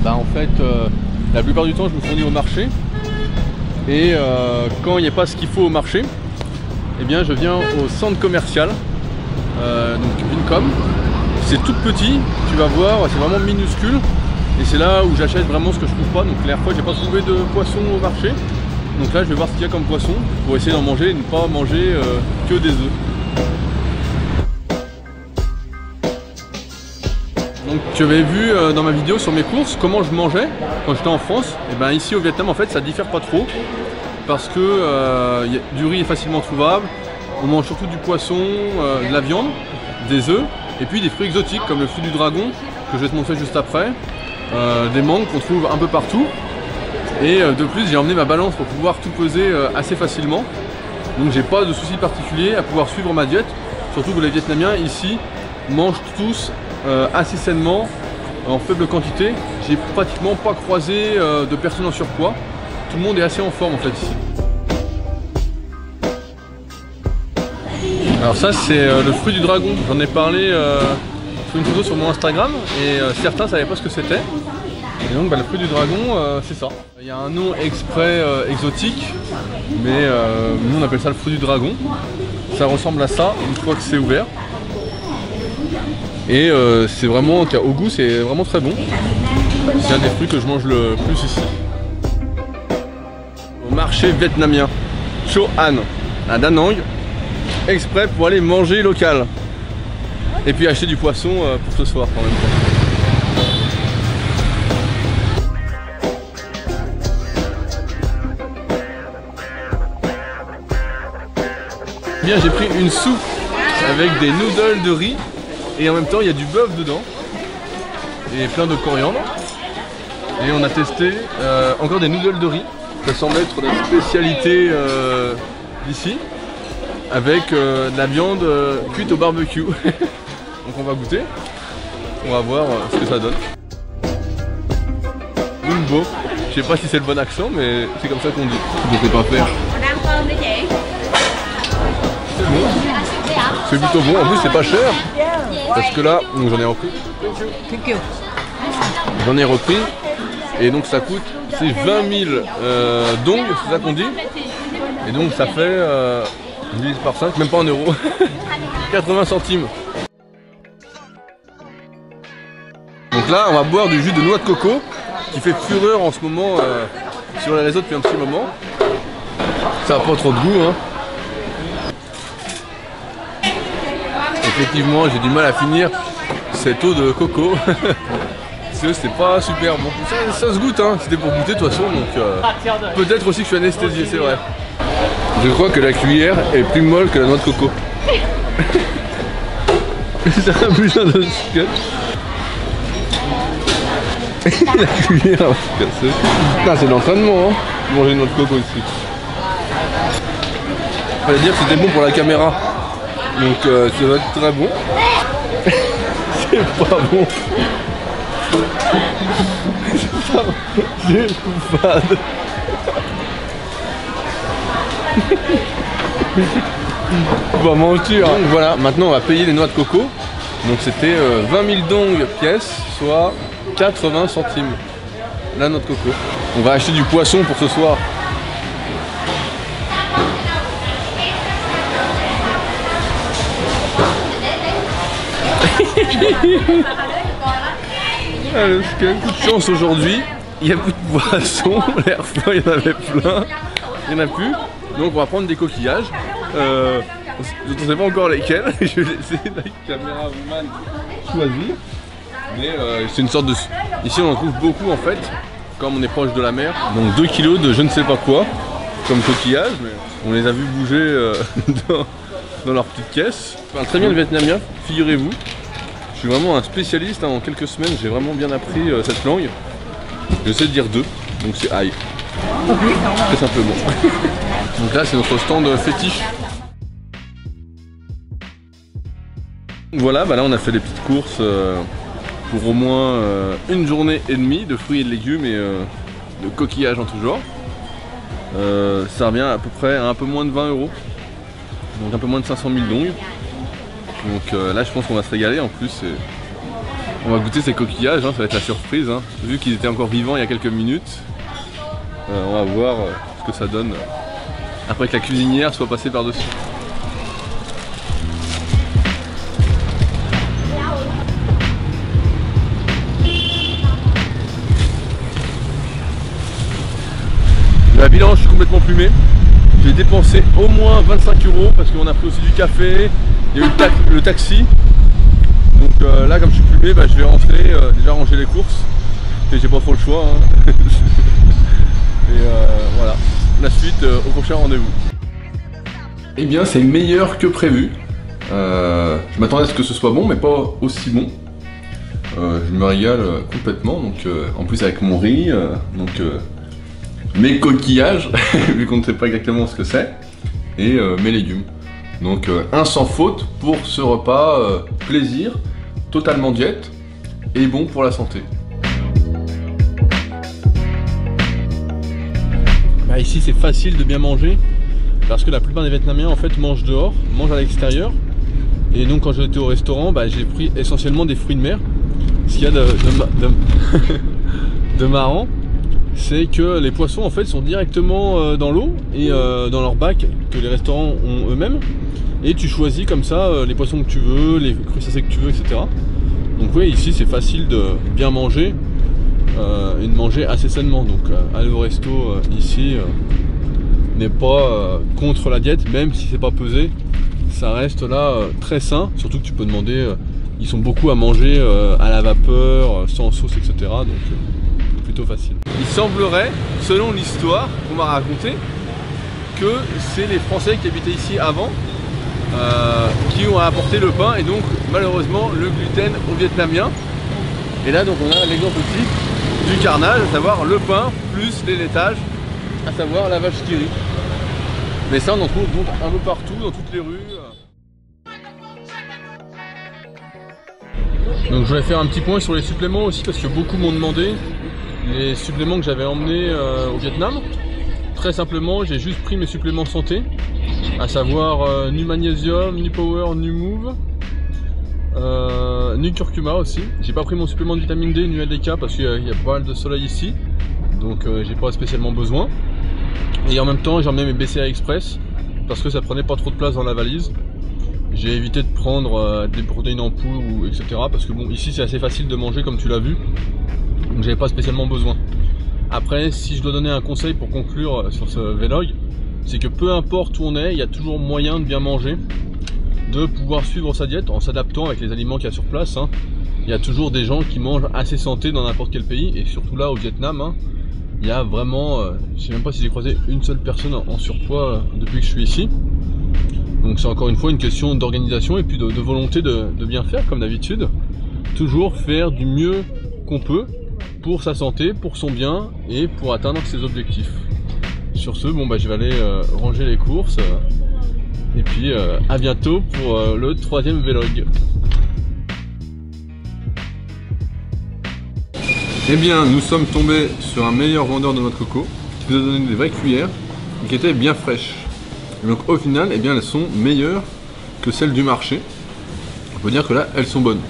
Bah en fait, la plupart du temps je me fournis au marché. Et quand il n'y a pas ce qu'il faut au marché, eh bien je viens au centre commercial, donc Vincom. C'est tout petit, tu vas voir, c'est vraiment minuscule. Et c'est là où j'achète vraiment ce que je trouve pas. Donc la dernière fois j'ai pas trouvé de poisson au marché. Donc là je vais voir ce qu'il y a comme poisson pour essayer d'en manger et ne pas manger que des œufs. Donc tu avais vu dans ma vidéo sur mes courses comment je mangeais quand j'étais en France. Et bien ici au Vietnam en fait ça diffère pas trop. Parce que du riz est facilement trouvable. On mange surtout du poisson, de la viande, des œufs. Et puis des fruits exotiques comme le fruit du dragon que je vais te montrer juste après. Des mangues qu'on trouve un peu partout. Et de plus j'ai emmené ma balance pour pouvoir tout peser assez facilement. Donc j'ai pas de soucis particuliers à pouvoir suivre ma diète. Surtout que les Vietnamiens ici mangent tous assez sainement, en faible quantité. J'ai pratiquement pas croisé de personnes en surpoids. Tout le monde est assez en forme en fait ici. Alors ça c'est le fruit du dragon. J'en ai parlé sur une photo sur mon Instagram et certains ne savaient pas ce que c'était. Et donc bah, le fruit du dragon c'est ça. Il y a un nom exprès exotique, mais nous on appelle ça le fruit du dragon. Ça ressemble à ça une fois que c'est ouvert. Et c'est vraiment, au goût c'est vraiment très bon. C'est un des fruits que je mange le plus ici. Au marché vietnamien, Cho An, à Da Nang, exprès pour aller manger local. Et puis acheter du poisson pour ce soir en même temps. Bien, j'ai pris une soupe avec des noodles de riz et en même temps il y a du bœuf dedans et plein de coriandre. Et on a testé encore des noodles de riz. Ça semble être la spécialité d'ici, avec de la viande cuite au barbecue. Donc on va goûter, on va voir ce que ça donne. Bumbo, je sais pas si c'est le bon accent, mais c'est comme ça qu'on dit. Je ne sais pas faire. C'est bon, c'est plutôt bon, en plus c'est pas cher. Parce que là, j'en ai repris. J'en ai repris. Et donc ça coûte, c'est 20 000 dong, c'est ça qu'on dit. Et donc ça fait, divise par 5, même pas en euros, 80 centimes. Donc là on va boire du jus de noix de coco, qui fait fureur en ce moment sur les réseaux depuis un petit moment. Ça n'a pas trop de goût hein. Effectivement j'ai du mal à finir cette eau de coco. C'est pas super bon. Ça se goûte hein, c'était pour goûter de toute façon donc peut-être aussi que je suis anesthésié, c'est vrai. Je crois que la cuillère est plus molle que la noix de coco. Ça a besoin de sketch. La cuillère va se casser. C'est de l'entraînement hein, manger une noix de coco ici. Fallait dire que c'était bon pour la caméra. Donc ça va être très bon. C'est pas bon. J'ai coupade. On va mentir. Donc voilà, maintenant on va payer les noix de coco. Donc c'était 20 000 dong pièce, soit 80 centimes la noix de coco. On va acheter du poisson pour ce soir. Coup de chance aujourd'hui, il n'y a plus de poissons, l'air fois il y en avait plein, il n'y en a plus, donc on va prendre des coquillages, je ne sais pas encore lesquels, je vais laisser la caméraman choisir, mais c'est une sorte de... Ici on en trouve beaucoup en fait, comme on est proche de la mer, donc 2 kilos de je ne sais pas quoi, comme coquillage, mais on les a vus bouger dans leur petite caisse. Je parle très bien le vietnamien, figurez-vous. Je suis vraiment un spécialiste, hein. En quelques semaines j'ai vraiment bien appris cette langue. Je sais dire deux, donc c'est aïe. Très simplement. Donc là c'est notre stand fétiche. Voilà, bah là on a fait des petites courses pour au moins une journée et demie de fruits et de légumes et de coquillages en tout genre. Ça revient à peu près à un peu moins de 20 €. Donc un peu moins de 500 000 dong. Donc là je pense qu'on va se régaler, en plus On va goûter ces coquillages, hein, ça va être la surprise. Hein. Vu qu'ils étaient encore vivants il y a quelques minutes, on va voir ce que ça donne après que la cuisinière soit passée par-dessus. La bilan, je suis complètement plumé. J'ai dépensé au moins 25 € parce qu'on a pris aussi du café, il y a eu le taxi. Donc là, comme je suis plumé, je vais rentrer, déjà ranger les courses. Et j'ai pas trop le choix. Hein. Et voilà, la suite au prochain rendez-vous. Eh bien, c'est meilleur que prévu. Je m'attendais à ce que ce soit bon, mais pas aussi bon. Je me régale complètement. Donc, en plus avec mon riz, mes coquillages, vu qu'on ne sait pas exactement ce que c'est, et mes légumes. Donc un sans faute pour ce repas plaisir, totalement diète et bon pour la santé. Ici c'est facile de bien manger parce que la plupart des Vietnamiens en fait mangent dehors, mangent à l'extérieur. Et donc quand j'étais au restaurant, j'ai pris essentiellement des fruits de mer. Ce qu'il y a de marrant, c'est que les poissons en fait sont directement dans l'eau et dans leur bac que les restaurants ont eux-mêmes, et tu choisis comme ça les poissons que tu veux, les crustacés que tu veux, etc. Donc oui, ici c'est facile de bien manger et de manger assez sainement. Donc aller au resto ici n'est pas contre la diète, même si c'est pas pesé, ça reste là très sain. Surtout que tu peux demander, ils sont beaucoup à manger à la vapeur, sans sauce, etc. Donc plutôt facile. Il semblerait, selon l'histoire qu'on m'a racontée, que c'est les Français qui habitaient ici avant qui ont apporté le pain et donc malheureusement le gluten aux Vietnamiens. Et là donc on a l'exemple type du carnage, à savoir le pain plus les laitages, à savoir la vache qui rit. Mais ça on en trouve donc un peu partout, dans toutes les rues. Donc je vais faire un petit point sur les suppléments aussi parce que beaucoup m'ont demandé les suppléments que j'avais emmenés au Vietnam. Très simplement, j'ai juste pris mes suppléments santé, à savoir nu magnésium, nu power, nu move, nu curcuma aussi. J'ai pas pris mon supplément de vitamine D, nu LDK, parce qu'il y a pas mal de soleil ici, donc j'ai pas spécialement besoin. Et en même temps, j'ai emmené mes BCA Express parce que ça prenait pas trop de place dans la valise. J'ai évité de prendre des protéines en poudre, etc. Parce que bon, ici c'est assez facile de manger comme tu l'as vu. Donc j'avais pas spécialement besoin. Après, si je dois donner un conseil pour conclure sur ce vlog, c'est que peu importe où on est, il y a toujours moyen de bien manger, de pouvoir suivre sa diète en s'adaptant avec les aliments qu'il y a sur place. Hein. Il y a toujours des gens qui mangent assez santé dans n'importe quel pays, et surtout là au Vietnam, hein, il y a vraiment, je sais même pas si j'ai croisé une seule personne en surpoids depuis que je suis ici. Donc c'est encore une fois une question d'organisation et puis de volonté de bien faire comme d'habitude. Toujours faire du mieux qu'on peut pour sa santé, pour son bien et pour atteindre ses objectifs. Sur ce, je vais aller ranger les courses et puis à bientôt pour le 3e vlog. Eh bien, nous sommes tombés sur un meilleur vendeur de noix de coco qui nous a donné des vraies cuillères et qui étaient bien fraîches. Et donc au final, elles sont meilleures que celles du marché. On peut dire que là, elles sont bonnes.